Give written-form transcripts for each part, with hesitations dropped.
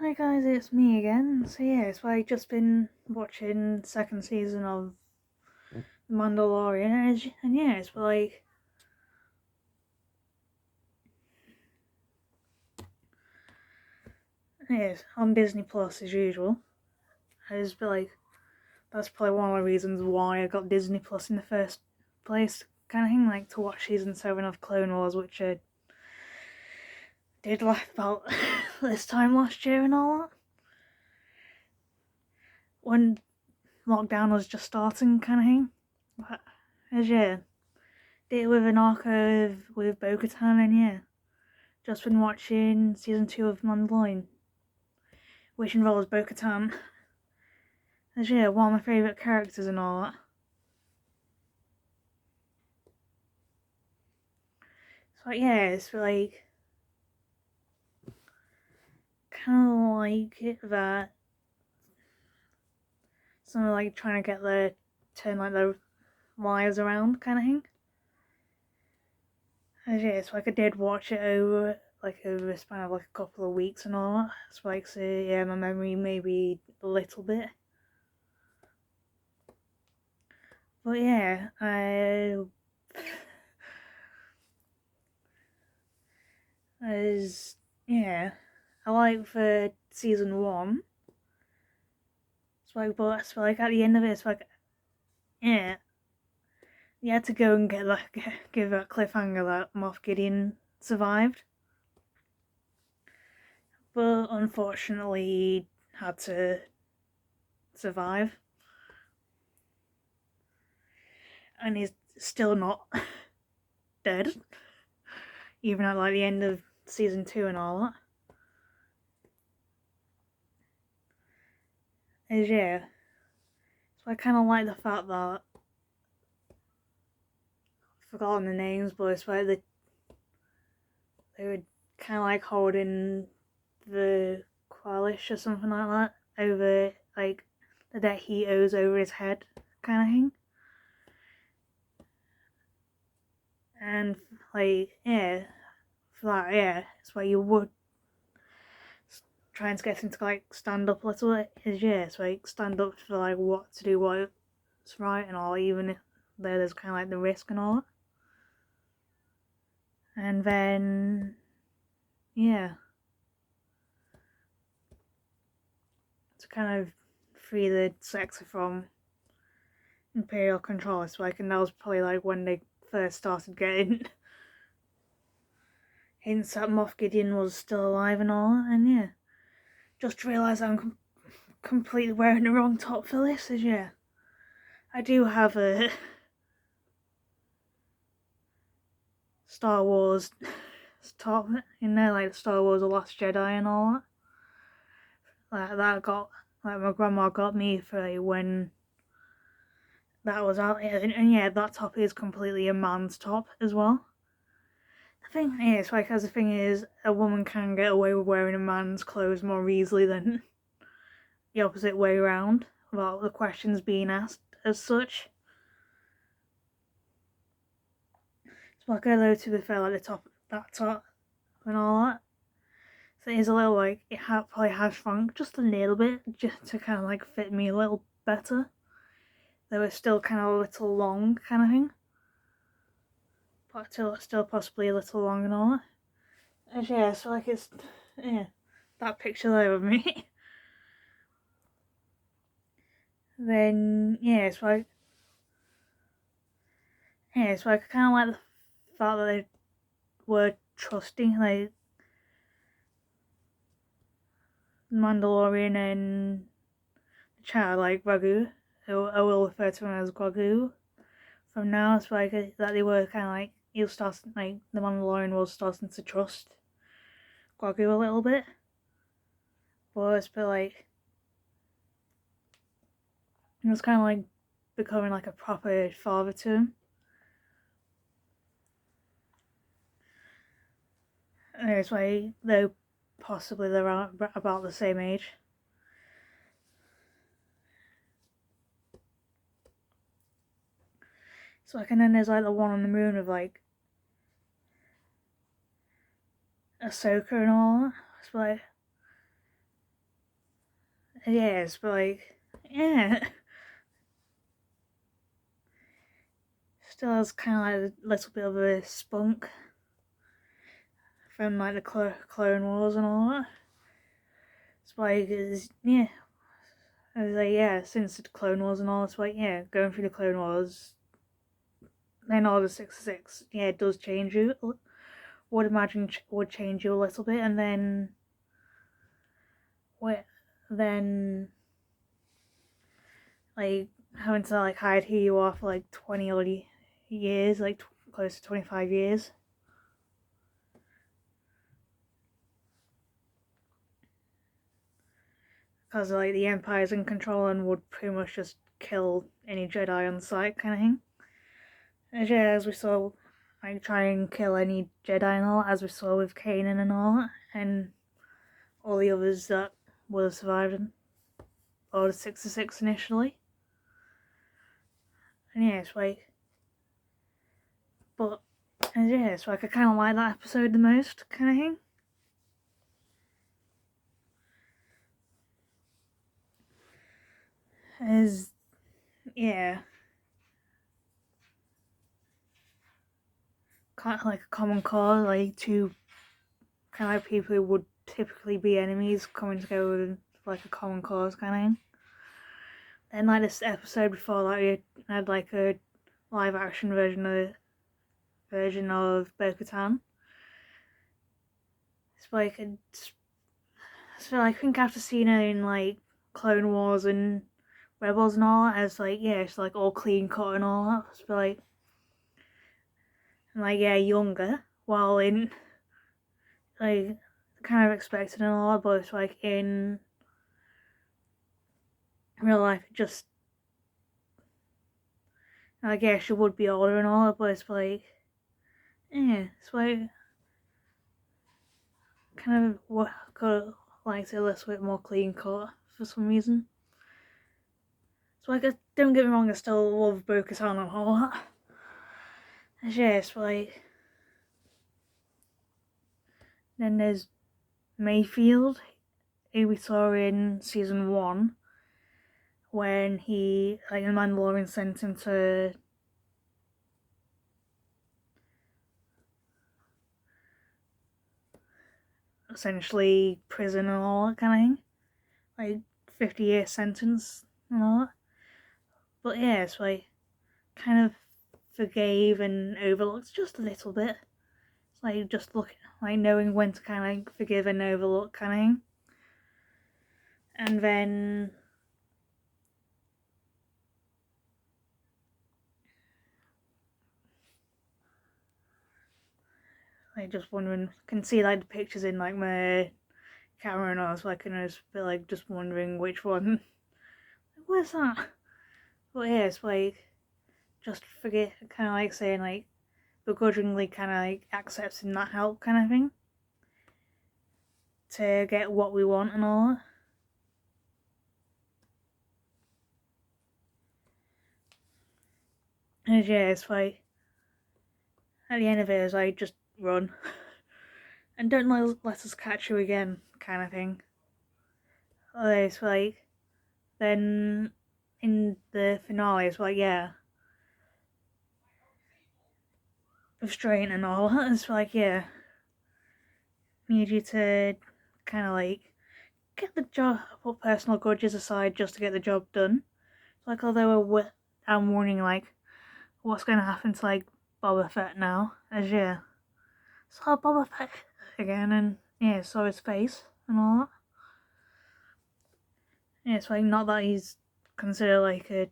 Hi guys, it's me again. So yeah, so I've just been watching second season of Mandalorian, and yeah, it's like it's on Disney Plus as usual. It's like that's probably one of the reasons why I got Disney Plus in the first place, kind of thing, like to watch season 7 of Clone Wars, which I did like about this time last year and all that, when lockdown was just starting, kind of thing. But as yeah, did it with an arc with Bo-Katan, and yeah. Just been watching season 2 of Mandalorian, which involves Bo-Katan. As yeah, one of my favourite characters and all that. So yeah, it's like kind of like it that someone like trying to get their turn like their lives around kind of thing. As yeah, so like I did watch it over the span of like a couple of weeks and all that. So like so yeah, my memory maybe a little bit. But yeah, as yeah, I like for season 1. But like at the end of it, it's like yeah, you had to go and get like give that cliffhanger that Moff Gideon survived, but unfortunately he had to survive, and he's still not dead, even at like the end of season 2 and all that. Is yeah, so I kind of like the fact that I've forgotten the names, but it's like they were kind of like holding the Qualish or something like that over like the debt he owes over his head, kind of thing. And like yeah, for that yeah, it's why you would trying to get him to like stand up a little bit. Is yeah, it's like stand up for like what to do, what's right and all, even if there's kind of like the risk and all that. And then yeah, to kind of free the sector from Imperial control. It's like, and that was probably like when they first started getting hints that Moff Gideon was still alive and all, and yeah, just realised I'm completely wearing the wrong top for this. Is yeah, I do have a Star Wars top in there, like Star Wars: The Last Jedi and all that. Like that got like my grandma got me for like, when that was out, and yeah, that top is completely a man's top as well. The thing is, like, as the thing is, a woman can get away with wearing a man's clothes more easily than the opposite way around, without the questions being asked as such. So like, although to be fair, like that top and all that, so it is a little like it probably has shrunk just a little bit, just to kind of like fit me a little better. They were still kind of a little long, kind of thing, but still possibly a little long and all that. And yeah, so like it's yeah, that picture there of me. Then yeah, it's like yeah, so I kind of like the fact that they were trusting like Mandalorian and the child, like Grogu. I will refer to him as Grogu from now. It's like that they were kind of like he was starting, like the Mandalorian was starting to trust Grogu a little bit, but it's been like it was kind of like becoming like a proper father to him. And it's why though possibly they're about the same age. So like, and then there's like the one on the moon of like Ahsoka and all that. It's like Yes, but like, yeah, still has kind of like a little bit of a spunk from like the Clone Wars and all that. It's like, yeah, I was like, yeah, since the Clone Wars and all, it's like, yeah, going through the Clone Wars, then Order 66, yeah, it does change you. Would imagine would change you a little bit, and then, then like having to like hide who you are for like 20 odd years, like close to 25 years. Because like the Empire's in control and would pretty much just kill any Jedi on sight, kind of thing. And yeah, as we saw, like try and kill any Jedi and all, as we saw with Kanan and all, and all the others that would have survived in Order 66 initially. And yeah, it's like, but and yeah, it's like I kind of like that episode the most, kind of thing. As yeah, kind of like a common cause, like two kind of like people who would typically be enemies coming together with like a common cause, kind of thing. Then like this episode before that, we had like a live action version of Bo-Katan. It's like so I think after seeing her in like Clone Wars and Rebels and all that, it's like yeah, it's like all clean cut and all that. It's like and like yeah, younger, while in like kind of expected and all that, but it's like in real life, just I guess she would be older and all that, but it's like yeah, it's like kind of what could like a little bit more clean cut for some reason. So like, don't get me wrong, I still love Bo-Katan and all that. It's just like then there's Mayfield, who we saw in season 1, when he like the Mandalorian sent him to essentially prison and all that kind of thing, like 50-year sentence and all that. But yeah, it's like kind of forgave and overlooked just a little bit. It's like just like knowing when to kind of forgive and overlook kind of thing. And then like just wondering, can see like the pictures in like my camera and all, so I can just be like just wondering which one. Where's that? But yeah, it's like just forget, kind of like saying like begrudgingly, kind of like accepting that help kind of thing to get what we want and all that. And yeah, it's like at the end of it, it's like just run and don't let us catch you again, kind of thing. It's like then in the finale, it's like yeah, restraint and all. It's like yeah, need you to kind of like get the job, put personal grudges aside just to get the job done. It's like although I'm warning like what's going to happen to like Boba Fett now, as yeah, saw Boba Fett again and yeah, saw his face and all that. Yeah, it's like not that he's considered like a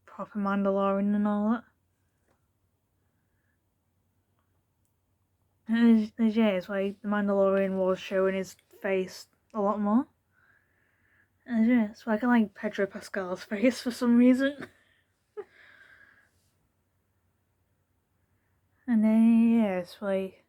proper Mandalorian and all that. And yeah, it's like the Mandalorian was showing his face a lot more. And yeah, it's like I like Pedro Pascal's face for some reason. And then yeah, it's like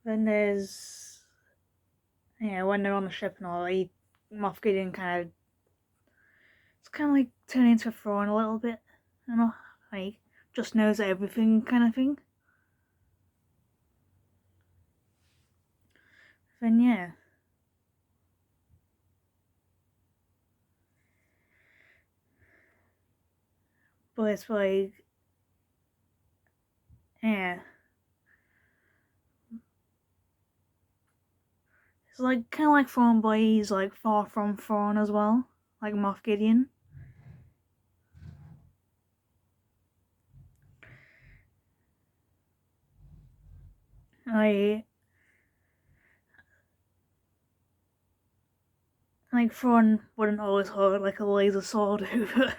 then there's yeah, when they're on the ship and all, Moff Gideon kind of it's kind of like turning into a throne a little bit, you know. like just knows everything kind of thing, then yeah. But it's like, yeah. It's like kind of like Thrawn, but he's like far from Thrawn as well, like Moff Gideon. I like Thrawn wouldn't always hold like a laser sword over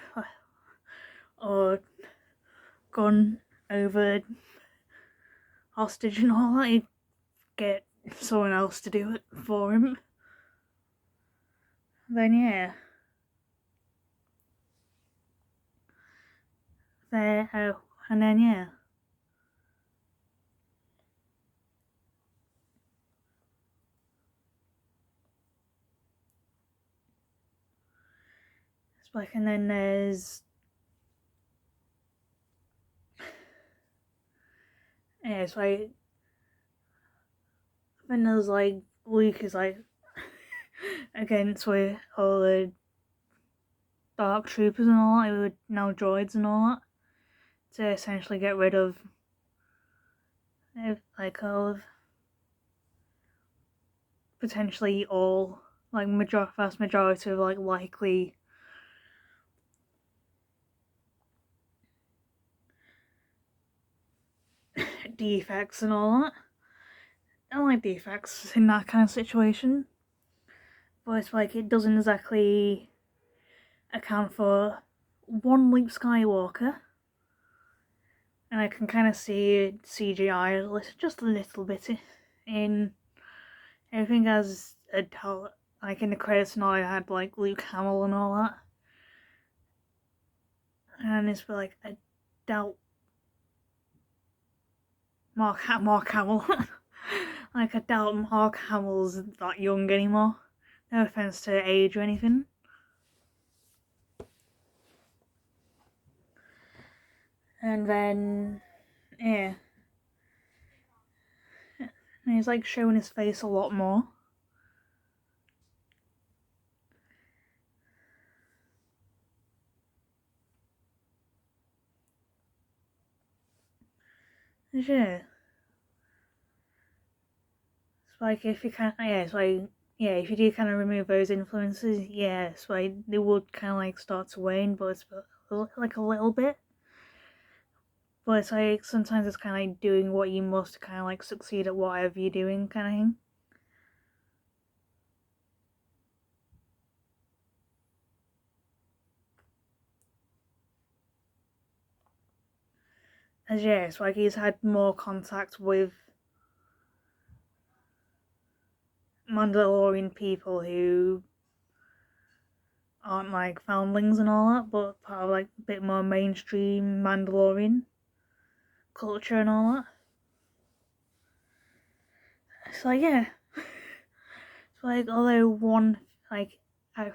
or gun over hostage and all that. He'd get someone else to do it for him. Then yeah. And then yeah. It's like, and then there's yeah, it's like then there's like Luke is like against with all the dark troopers and all that, who are now droids and all that, to essentially get rid of like all of potentially all like vast majority of like likely defects and all that. I don't like defects in that kind of situation, but it's like it doesn't exactly account for one Luke Skywalker, and I can kind of see CGI just a little bit in everything as a like in the credits and all. I had like Luke Hamill and all that, and it's like I doubt Mark Hamill. Like I doubt Mark Hamill's that young anymore. No offense to age or anything. And then yeah, and he's like showing his face a lot more. Yeah. It's like if you can't, yeah, it's like, yeah, if you do kind of remove those influences, yeah, it's like they would kind of like start to wane, but it's like a little bit. But it's like sometimes it's kind of like doing what you must to kind of like succeed at whatever you're doing, kind of thing. As yeah, it's like he's had more contact with Mandalorian people who aren't like foundlings and all that, but part of like a bit more mainstream Mandalorian culture and all that. So yeah, it's like although one like I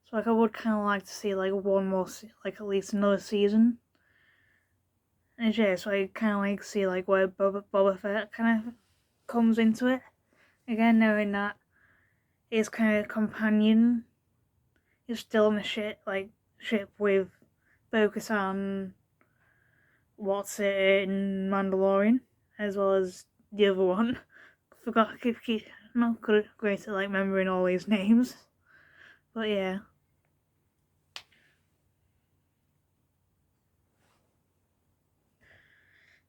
so like I would kind of like to see like one more like at least another season. And yeah, so I kind of like see like where Boba Fett kind of comes into it again, knowing that his kind of companion is still in the ship with Bo-Katan, what's it in Mandalorian, as well as the other one. Forgot, keep not great at like remembering all these names, but yeah.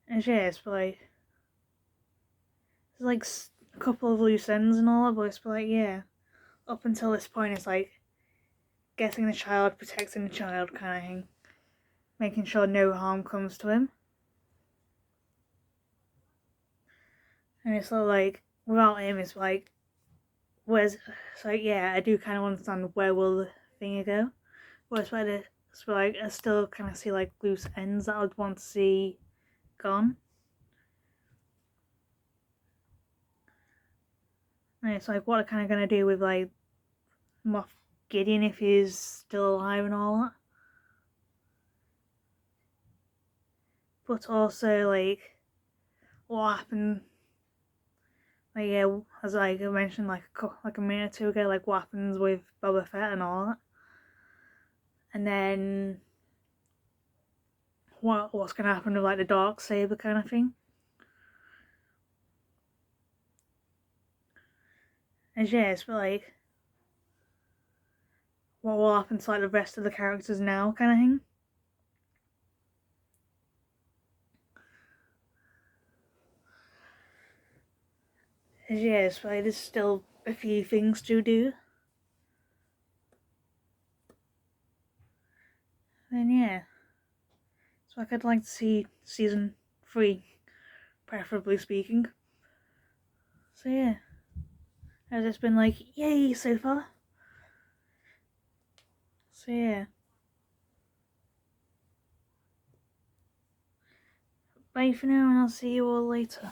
And yeah, it's like there's like a couple of loose ends and all that, but it's like yeah, up until this point, it's like getting the child, protecting the child kind of thing, making sure no harm comes to him. And it's sort of like without him, it's like where's it's like yeah, I do kind of understand where will the thing go, but it's like I still kind of see like loose ends that I'd want to see gone. And it's like what are kind of gonna do with like Moff Gideon if he's still alive and all that. but also like what happened. Like yeah, as like I mentioned like a minute or two ago, like what happens with Boba Fett and all that, and then what's gonna happen with like the dark saber kind of thing. And yes, but like what will happen to like the rest of the characters now kind of thing. And yes, but like, there's still a few things to do. And yeah, so like I'd like to see season 3, preferably speaking. So yeah, has just been like yay so far. So yeah, bye for now, and I'll see you all later.